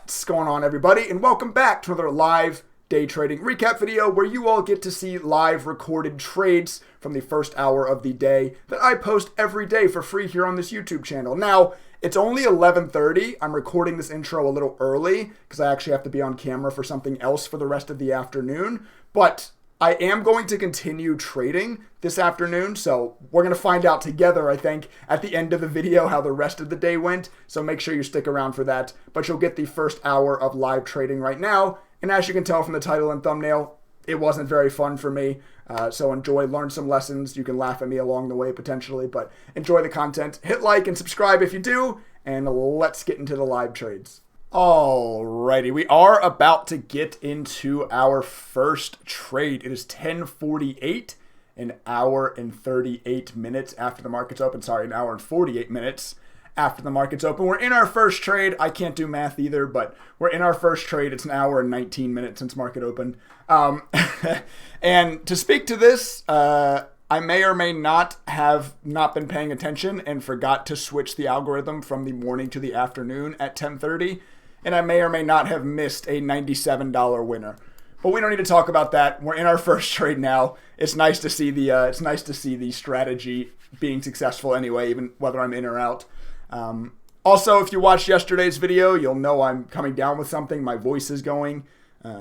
What's going on, everybody, and welcome back to another live day trading recap video where you all get to see live recorded trades from the first hour of the day that I post every day for free here on this YouTube channel. Now, it's only 11:30. I'm recording this intro a little early because I actually have to be on camera for something else for the rest of the afternoon, but I am going to continue trading this afternoon, so we're going to find out together, I think, at the end of the video how the rest of the day went, so make sure you stick around for that. But you'll get the first hour of live trading right now, and as you can tell from the title and thumbnail, it wasn't very fun for me, so enjoy, learn some lessons. You can laugh at me along the way potentially, but enjoy the content. Hit like and subscribe if you do, and let's get into the live trades. Alrighty, we are about to get into our first trade. It is 10:48, an hour and 38 minutes after the market's open. Sorry, an hour and 48 minutes after the market's open. We're in our first trade. I can't do math either, but we're in our first trade. It's an hour and 19 minutes since market open. And to speak to this, I may or may not have not been paying attention and forgot to switch the algorithm from the morning to the afternoon at 10:30. And I may or may not have missed a $97 winner. But we don't need to talk about that. We're in our first trade now. It's nice to see the strategy being successful anyway, even whether I'm in or out. Also, if you watched yesterday's video, you'll know I'm coming down with something. My voice is going,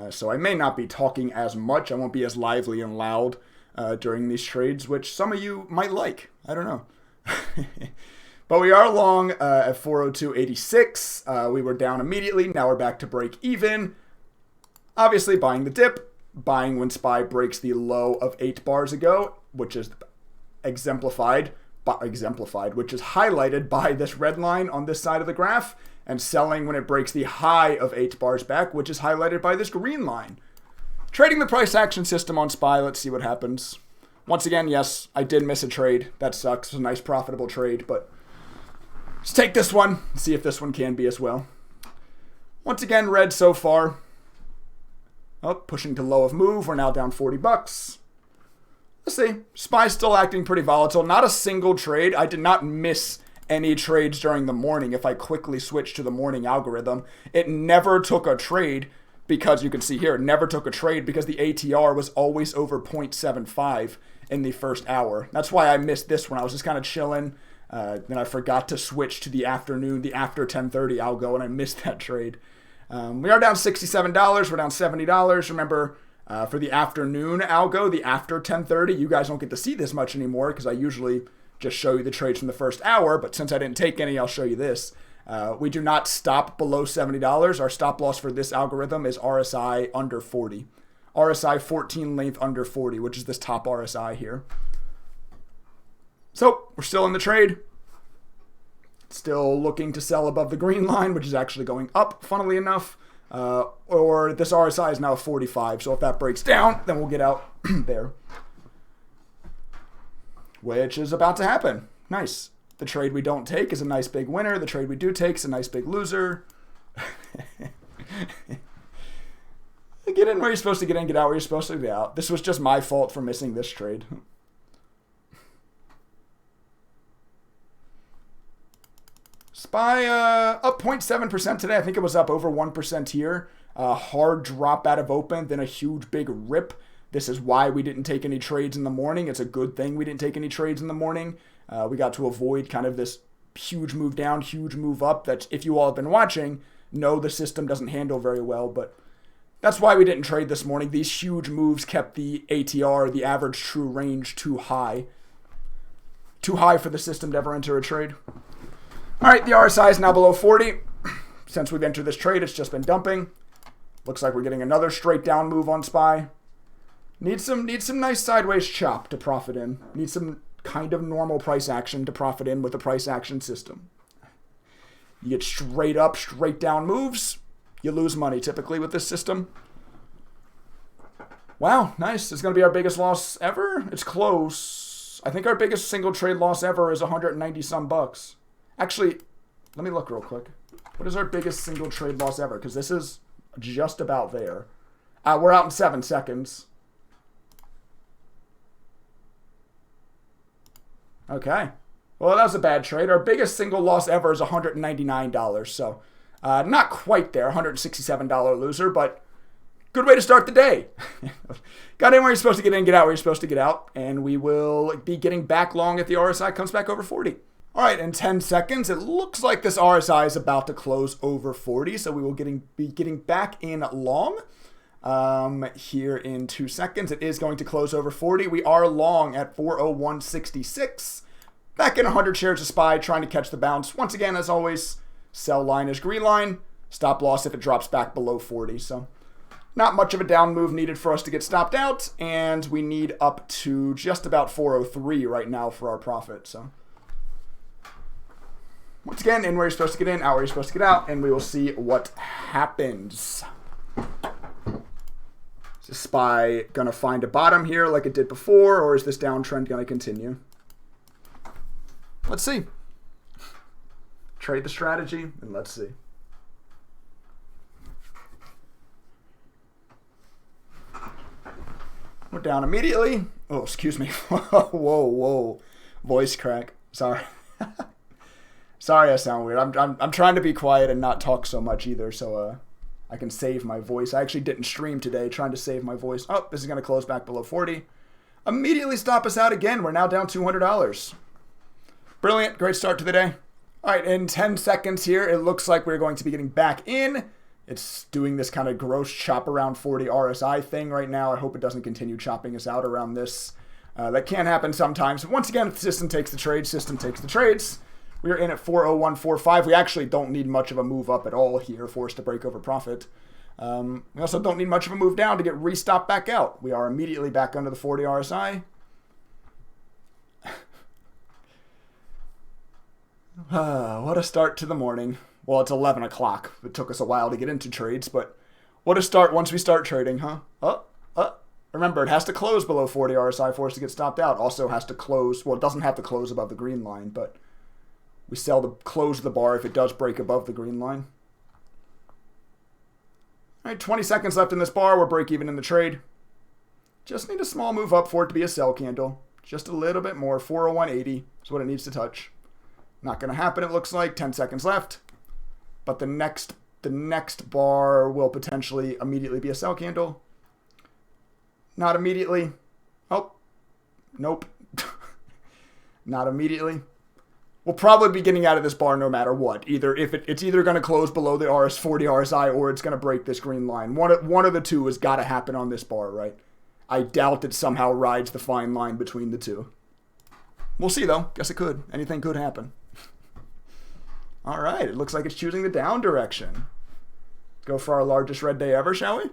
so I may not be talking as much. I won't be as lively and loud during these trades, which some of you might like. I don't know. But we are long at 402.86. We were down immediately. Now we're back to break even. Obviously buying the dip. Buying when SPY breaks the low of 8 bars ago, which is exemplified, which is highlighted by this red line on this side of the graph. And selling when it breaks the high of 8 bars back, which is highlighted by this green line. Trading the price action system on SPY. Let's see what happens. Once again, yes, I did miss a trade. That sucks. It's a nice profitable trade, but let's take this one, see if this one can be as well. Once again, red so far. Oh, pushing to low of move. We're now down 40 bucks. Let's see. SPY's still acting pretty volatile. Not a single trade. I did not miss any trades during the morning. If I quickly switch to the morning algorithm, it never took a trade because you can see here, it never took a trade because the ATR was always over 0.75 in the first hour. That's why I missed this one. I was just kind of chilling. Then I forgot to switch to the afternoon, the after 10:30 algo, and I missed that trade. We are down $67. We're down $70. Remember, for the afternoon algo, the after 10:30, you guys don't get to see this much anymore because I usually just show you the trades from the first hour. But since I didn't take any, I'll show you this. We do not stop below $70. Our stop loss for this algorithm is RSI under 40. RSI 14 length under 40, which is this top RSI here. So we're still in the trade. Still looking to sell above the green line, which is actually going up, funnily enough. Or this RSI is now 45. So if that breaks down, then we'll get out there. Which is about to happen. Nice. The trade we don't take is a nice big winner. The trade we do take is a nice big loser. Get in where you're supposed to get in, get out where you're supposed to get out. This was just my fault for missing this trade. SPY up 0.7% today. I think it was up over 1% here. Hard drop out of open, then a huge big rip. This is why we didn't take any trades in the morning. It's a good thing we didn't take any trades in the morning. We got to avoid kind of this huge move down, huge move up that if you all have been watching, know the system doesn't handle very well. But that's why we didn't trade this morning. These huge moves kept the ATR, the average true range, too high. Too high for the system to ever enter a trade. All right, the RSI is now below 40. Since we've entered this trade, it's just been dumping. Looks like we're getting another straight down move on SPY. Need some nice sideways chop to profit in. Need some kind of normal price action to profit in with the price action system. You get straight up, straight down moves. You lose money typically with this system. Wow, nice. It's going to be our biggest loss ever. It's close. I think our biggest single trade loss ever is 190 some bucks. Actually, let me look real quick. What is our biggest single trade loss ever? Because this is just about there. We're out in 7 seconds. Okay. Well, that was a bad trade. Our biggest single loss ever is $199. So Not quite there, $167 loser, but good way to start the day. Got in where you're supposed to get in, get out where you're supposed to get out, and we will be getting back long if the RSI comes back over 40. All right, in 10 seconds, it looks like this RSI is about to close over 40, so we will be getting back in long here in 2 seconds. It is going to close over 40. We are long at 401.66. Back in 100 shares of SPY, trying to catch the bounce. Once again, as always, sell line is green line. Stop loss if it drops back below 40. So not much of a down move needed for us to get stopped out. And we need up to just about 403 right now for our profit. So once again, in where you're supposed to get in, out where you're supposed to get out. And we will see what happens. Is the SPY going to find a bottom here like it did before? Or is this downtrend going to continue? Let's see. Trade the strategy, and let's see. We're down immediately. Oh, excuse me. Whoa. Voice crack. Sorry. Sorry I sound weird. I'm trying to be quiet and not talk so much either, so I can save my voice. I actually didn't stream today, trying to save my voice. Oh, this is going to close back below 40. Immediately stop us out again. We're now down $200. Brilliant. Great start to the day. All right, in 10 seconds here, it looks like we're going to be getting back in. It's doing this kind of gross chop around 40 RSI thing right now. I hope it doesn't continue chopping us out around this. That can happen sometimes. Once again, if the system takes the trade, system takes the trades. We're in at 401.45. We actually don't need much of a move up at all here for us to break over profit. We also don't need much of a move down to get restopped back out. We are immediately back under the 40 RSI. What a start to the morning. Well, it's 11 o'clock. It took us a while to get into trades, but what a start once we start trading, huh? Remember, it has to close below 40 RSI for us to get stopped out. Also has to close, well, it doesn't have to close above the green line, but we sell the close the bar if it does break above the green line. All right, 20 seconds left in this bar. We're break even in the trade. Just need a small move up for it to be a sell candle. Just a little bit more. 401.80 is what it needs to touch. Not going to happen, it looks like. 10 seconds left. But the next bar will potentially immediately be a sell candle. Not immediately. Oh, nope. Not immediately. We'll probably be getting out of this bar no matter what. It's either going to close below the 40 RSI or it's going to break this green line. One of the two has got to happen on this bar, right? I doubt it somehow rides the fine line between the two. We'll see, though. Guess it could. Anything could happen. All right, it looks like it's choosing the down direction. Go for our largest red day ever, shall we?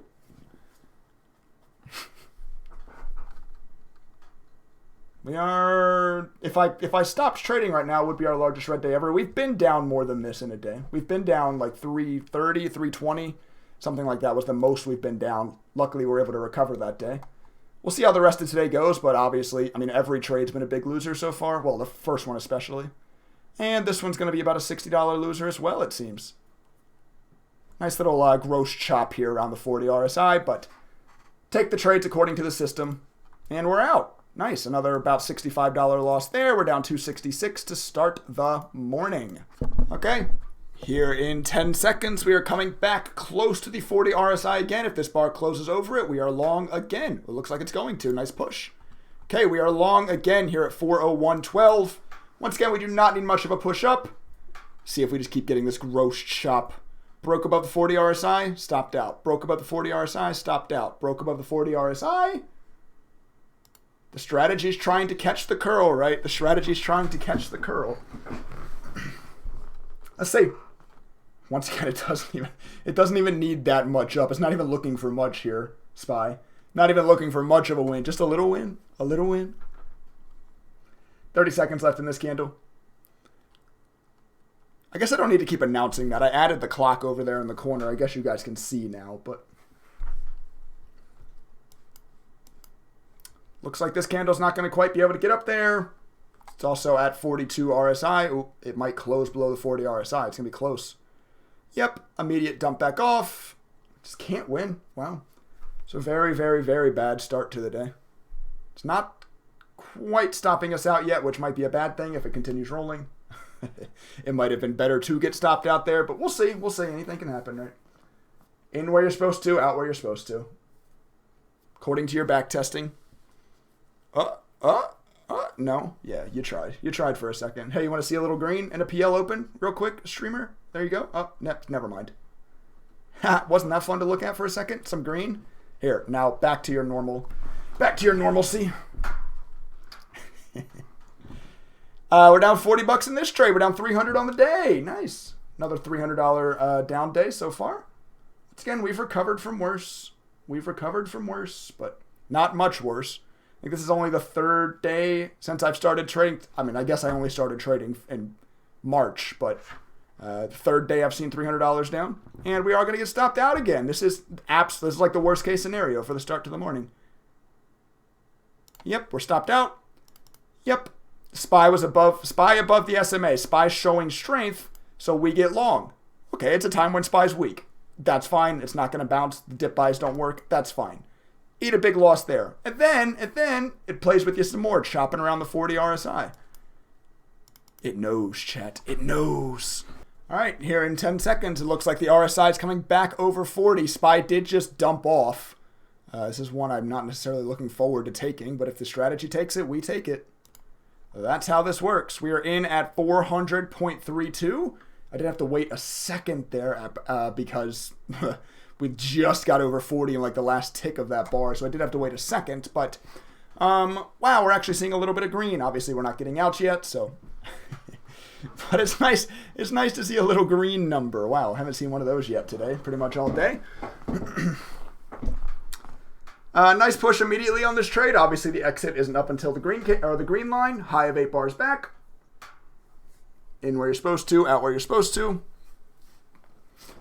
We are, if I stopped trading right now, it would be our largest red day ever. We've been down more than this in a day. We've been down like 330, 320, something like that was the most we've been down. Luckily, we were able to recover that day. We'll see how the rest of today goes, but obviously, I mean, every trade's been a big loser so far. Well, the first one especially. And this one's going to be about a $60 loser as well, it seems. Nice little gross chop here around the 40 RSI, but take the trades according to the system, and we're out. Nice, another about $65 loss there. We're down $266 to start the morning. Okay, here in 10 seconds, we are coming back close to the 40 RSI again. If this bar closes over it, we are long again. It looks like it's going to. Nice push. Okay, we are long again here at 401.12. Once again, we do not need much of a push up. See if we just keep getting this gross chop. Broke above the 40 RSI, stopped out. Broke above the 40 RSI, stopped out. Broke above the 40 RSI. The strategy is trying to catch the curl, right? The strategy is trying to catch the curl. Let's see. Once again, it doesn't even need that much up. It's not even looking for much here, SPY. Not even looking for much of a win. Just a little win. A little win. 30 seconds left in this candle. I guess I don't need to keep announcing that. I added the clock over there in the corner. I guess you guys can see now, but looks like this candle's not going to quite be able to get up there. It's also at 42 RSI. Ooh, it might close below the 40 RSI. It's going to be close. Yep, immediate dump back off. Just can't win. Wow. So very, very, very bad start to the day. It's not quite stopping us out yet, which might be a bad thing if it continues rolling. It might have been better to get stopped out there, but we'll see. We'll see. Anything can happen, right? In where you're supposed to, out where you're supposed to. According to your back testing. No. Yeah, you tried. You tried for a second. Hey, you want to see a little green and a PL open real quick, streamer? There you go. Oh, never mind. Wasn't that fun to look at for a second? Some green. Here, now back to your normalcy. We're down $40 in this trade. We're down $300 on the day. Nice. Another $300 down day so far. Once again, we've recovered from worse. But not much worse. I think this is only the third day since I've started trading. I mean, I guess I only started trading in March, but the third day I've seen $300 down. And we are going to get stopped out again. This is like the worst case scenario for the start to the morning. Yep, we're stopped out. Yep. SPY above the SMA. SPY showing strength, so we get long. Okay, it's a time when SPY's weak. That's fine. It's not going to bounce. The dip buys don't work. That's fine. Eat a big loss there. And then it plays with you some more, chopping around the 40 RSI. It knows, chat. It knows. All right, here in 10 seconds, it looks like the RSI is coming back over 40. SPY did just dump off. This is one I'm not necessarily looking forward to taking, but if the strategy takes it, we take it. That's how this works. We are in at 400.32. I did have to wait a second there because we just got over 40 in like the last tick of that bar, so I did have to wait a second. But wow, we're actually seeing a little bit of green. Obviously, we're not getting out yet, so. But it's nice. It's nice to see a little green number. Wow, haven't seen one of those yet today. Pretty much all day. Nice push immediately on this trade. Obviously, the exit isn't up until the green line. High of 8 bars back. In where you're supposed to, out where you're supposed to.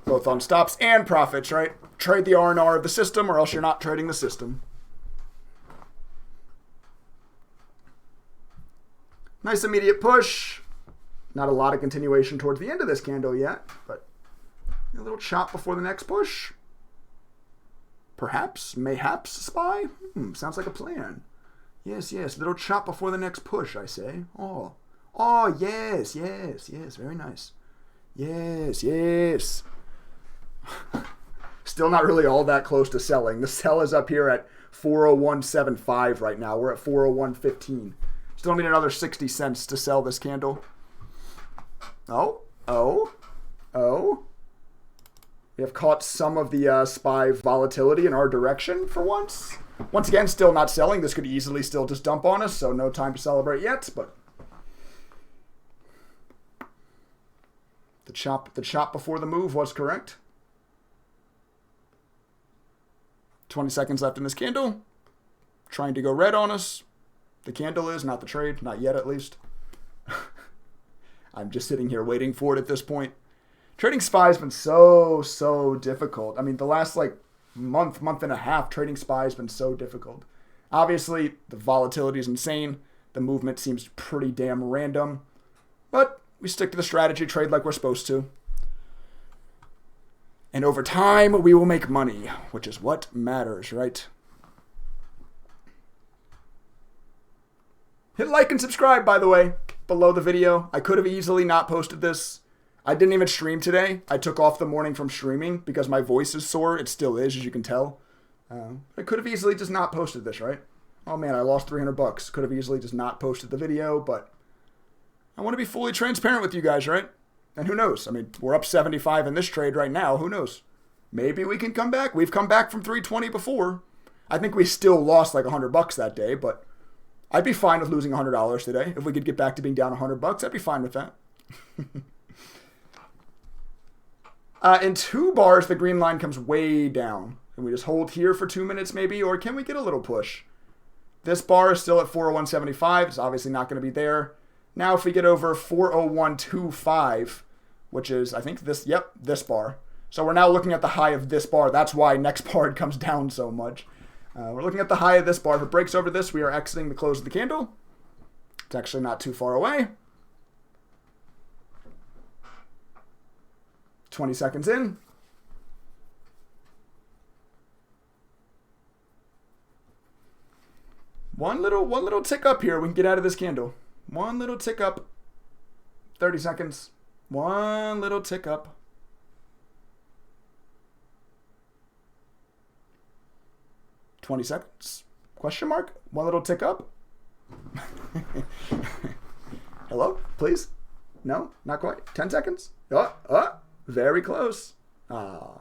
Both on stops and profits, right? Trade the R&R of the system, or else you're not trading the system. Nice immediate push. Not a lot of continuation towards the end of this candle yet, but a little chop before the next push. Perhaps, mayhaps, SPY? Sounds like a plan. Yes, little chop before the next push, I say. Oh, yes, very nice. Yes. Still not really all that close to selling. The sell is up here at 401.75 right now. We're at 401.15. Still need another 60 cents to sell this candle. Oh. We have caught some of the SPY volatility in our direction for once. Once again, still not selling. This could easily still just dump on us, so no time to celebrate yet. But the chop before the move was correct. 20 seconds left in this candle. Trying to go red on us. The candle is, not the trade. Not yet, at least. I'm just sitting here waiting for it at this point. Trading SPY has been so difficult. I mean, the last month and a half, trading SPY has been so difficult. Obviously, the volatility is insane. The movement seems pretty damn random. But we stick to the strategy, trade like we're supposed to. And over time, we will make money, which is what matters, right? Hit like and subscribe, by the way, below the video. I could have easily not posted this. I didn't even stream today. I took off the morning from streaming because my voice is sore. It still is, as you can tell. I could have easily just not posted this, right? Oh man, I lost $300. Could have easily just not posted the video, but I want to be fully transparent with you guys, right? And who knows? I mean, we're up 75 in this trade right now. Who knows? Maybe we can come back. We've come back from 320 before. I think we still lost like $100 that day, but I'd be fine with losing $100 today. If we could get back to being down $100, I'd be fine with that. In 2 bars, the green line comes way down. Can we just hold here for 2 minutes maybe? Or can we get a little push? This bar is still at 401.75. It's obviously not going to be there. Now if we get over 401.25, which is, I think, this bar. So we're now looking at the high of this bar. That's why next bar it comes down so much. We're looking at the high of this bar. If it breaks over this, we are exiting the close of the candle. It's actually not too far away. 20 seconds in. One little tick up here. We can get out of this candle. One little tick up. 30 seconds. One little tick up. $20 seconds. Question mark? One little tick up. Hello? Please? No? Not quite. 10 seconds? Very close. You're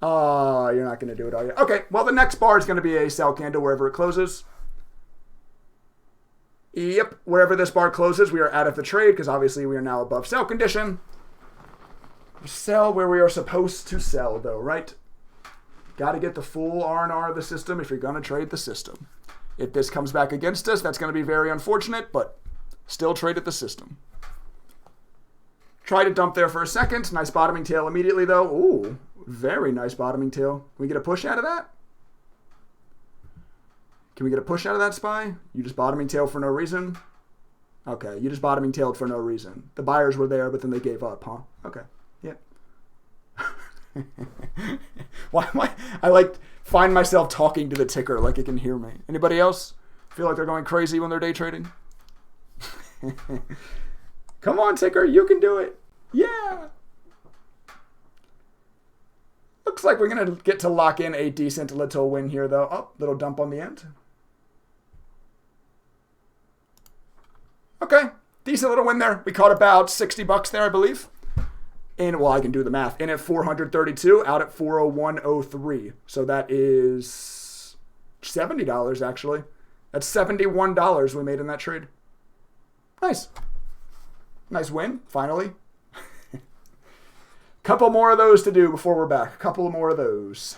not going to do it, are you? Okay, well, the next bar is going to be a sell candle wherever it closes. Yep, wherever this bar closes, we are out of the trade because obviously we are now above sell condition. Sell where we are supposed to sell, though, right? Got to get the full R&R of the system if you're going to trade the system. If this comes back against us, that's going to be very unfortunate, but still trade at the system. Try to dump there for a second. Nice bottoming tail immediately, though. Ooh, very nice bottoming tail. Can we get a push out of that? Can we get a push out of that, SPY? You just bottoming tail for no reason? Okay, you just bottoming tailed for no reason. The buyers were there, but then they gave up, huh? Okay, yeah. Why I find myself talking to the ticker like it can hear me. Anybody else feel like they're going crazy when they're day trading? Come on, ticker, you can do it. Yeah. Looks like we're going to get to lock in a decent little win here, though. Oh, little dump on the end. Okay, decent little win there. We caught about $60 there, I believe. Well, I can do the math. In at 432, out at 401.03. So that is $70, actually. That's $71 we made in that trade. Nice. Nice win, finally. Couple more of those to do before we're back. A couple more of those.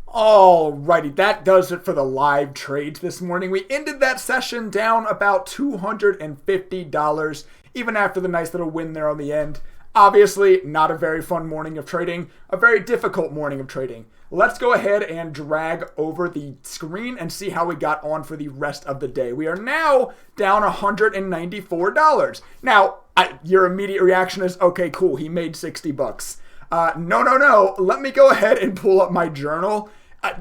Alrighty, that does it for the live trades this morning. We ended that session down about $250, even after the nice little win there on the end. Obviously, not a very fun morning of trading, a very difficult morning of trading. Let's go ahead and drag over the screen and see how we got on for the rest of the day. We are now down $194. Now, your immediate reaction is, okay, cool, he made $60. No. Let me go ahead and pull up my journal.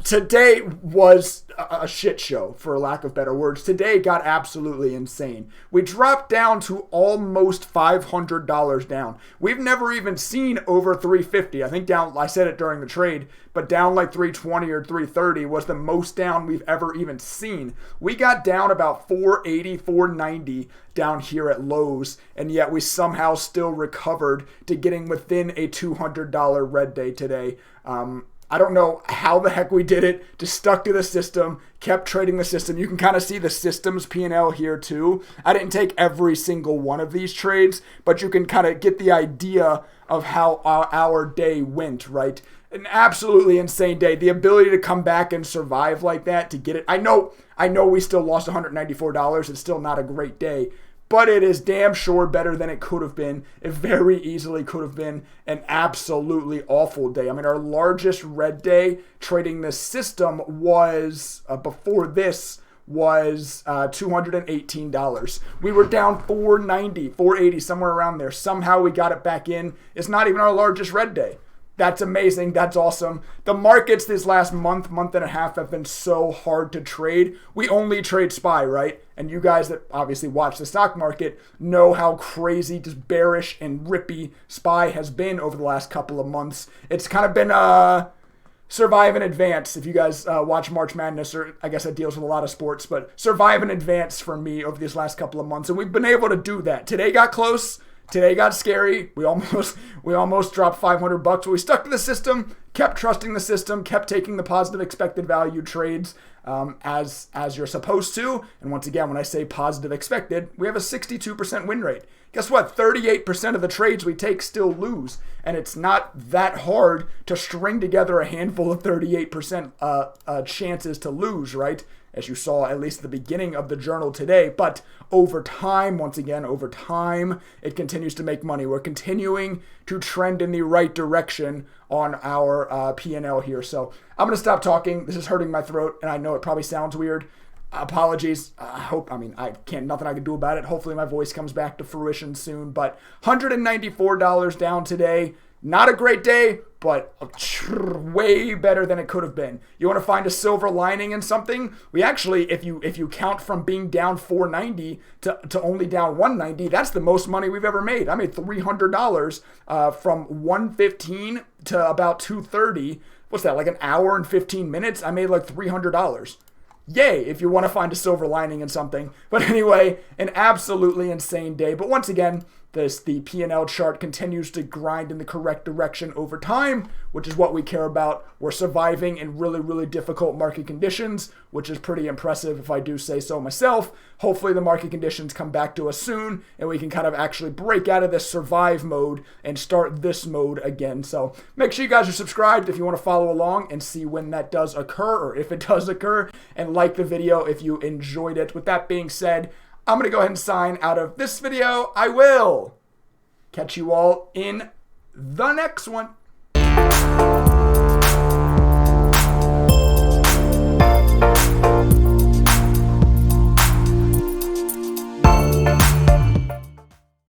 Today was a shit show, for lack of better words. Today got absolutely insane. We dropped down to almost $500 down. We've never even seen over 350. I think down, I said it during the trade, but down like 320 or 330 was the most down we've ever even seen. We got down about 480, 490 down here at lows, and yet we somehow still recovered to getting within a $200 red day today. I don't know how the heck we did it. Just stuck to the system, kept trading the system. You can kind of see the system's P&L here too. I didn't take every single one of these trades, but you can kind of get the idea of how our day went, right? An absolutely insane day. The ability to come back and survive like that, to get it. I know we still lost $194. It's still not a great day, but it is damn sure better than it could have been. It very easily could have been an absolutely awful day. I mean, our largest red day trading this system was, before this, was $218. We were down 490, 480, somewhere around there. Somehow we got it back in. It's not even our largest red day. That's amazing. That's awesome. The markets this last month and a half have been so hard to trade. We only trade SPY, right? And you guys that obviously watch the stock market know how crazy, just bearish and rippy SPY has been over the last couple of months. It's kind of been survive and advance. If you guys watch March Madness, or I guess that deals with a lot of sports, but survive and advance for me over these last couple of months. And we've been able to do that. Today got close. Today got scary. We almost dropped $500, but we stuck to the system, kept trusting the system, kept taking the positive expected value trades as you're supposed to. And once again, when I say positive expected, we have a 62% win rate. Guess what? 38% of the trades we take still lose. And it's not that hard to string together a handful of 38% chances to lose, right? As you saw, at least at the beginning of the journal today. But over time, once again, over time, it continues to make money. We're continuing to trend in the right direction on our P&L here. So I'm going to stop talking. This is hurting my throat, and I know it probably sounds weird. Apologies. I can't, nothing I can do about it. Hopefully my voice comes back to fruition soon. But $194 down today. Not a great day, but way better than it could have been. You want to find a silver lining in something? We actually, if you count from being down 490 to only down 190, that's the most money we've ever made. I made $300 from 115 to about 230. What's that, like an hour and 15 minutes? I made like $300. Yay, if you want to find a silver lining in something. But anyway, an absolutely insane day. But once again, the P&L chart continues to grind in the correct direction over time, which is what we care about. We're surviving in really, really difficult market conditions, which is pretty impressive if I do say so myself. Hopefully the market conditions come back to us soon and we can kind of actually break out of this survive mode and start this mode again. So make sure you guys are subscribed if you want to follow along and see when that does occur, or if it does occur, and like the video if you enjoyed it. With that being said, I'm going to go ahead and sign out of this video. I will catch you all in the next one.